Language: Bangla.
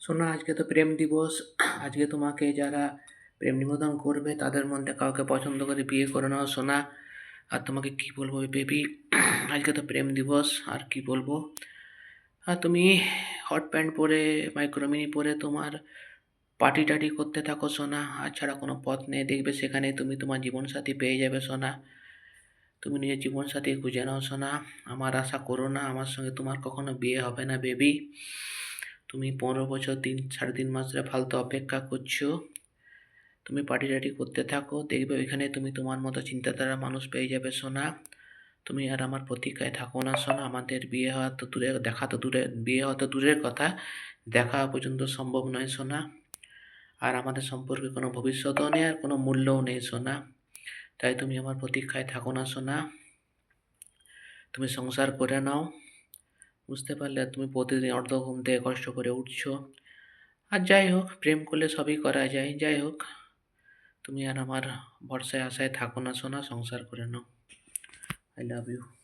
শোনো, আজকে তো প্রেম দিবস। আজকে তোমাকে যারা প্রেম নিবেদন করবে তাদের মধ্যে কাউকে পছন্দ করে বিয়ে করে নাও সোনা। আর তোমাকে কি বলবো বেবি, আজকে তো প্রেম দিবস, আর কি বলবো। আর তুমি হট প্যান্ট পরে, মাইক্রোমিনি পরে তোমার পার্টি টাটি করতে থাকো সোনা। আর ছাড়া কোনো পথ নেই, দেখবে সেখানে তুমি তোমার জীবনসাথী পেয়ে যাবে সোনা। তুমি নিজের জীবনসাথী খুঁজে নাও সোনা। আমার আশা করো না আমার সঙ্গে তোমার কখনো বিয়ে হবে না বেবি। তুমি 15 বছর 3.5 মাস ধরে ফালতু অপেক্ষা করছো। তুমি পার্টি টাটি করতে থাকো, দেখবে ওইখানে তুমি তোমার মতো চিন্তাধারা মানুষ পেয়ে যাবে সোনা। তুমি আর আমার প্রতীক্ষায় থাকো না সোনা। আমাদের বিয়ে হওয়া তো দূরে, দেখা তো দূরে, বিয়ে হওয়া তো দূরের কথা, দেখা পর্যন্ত সম্ভব নয় সোনা। আর আমাদের সম্পর্কে কোনো ভবিষ্যৎও নেই আর কোনো মূল্যও নেই সোনা। তাই তুমি আমার প্রতীক্ষায় থাকো না সোনা। তুমি সংসার করে নাও। বুঝতে পারলে? তুমি প্রতিদিন অর্ধ ঘুম থেকে কষ্ট করে উঠছো। আর যাই হোক, প্রেম করলে সবই করা যায়। যাই হোক, তুমি আর আমার ভরসায় আশায় থাকো না সোনা, সংসার করে নাও। I love you.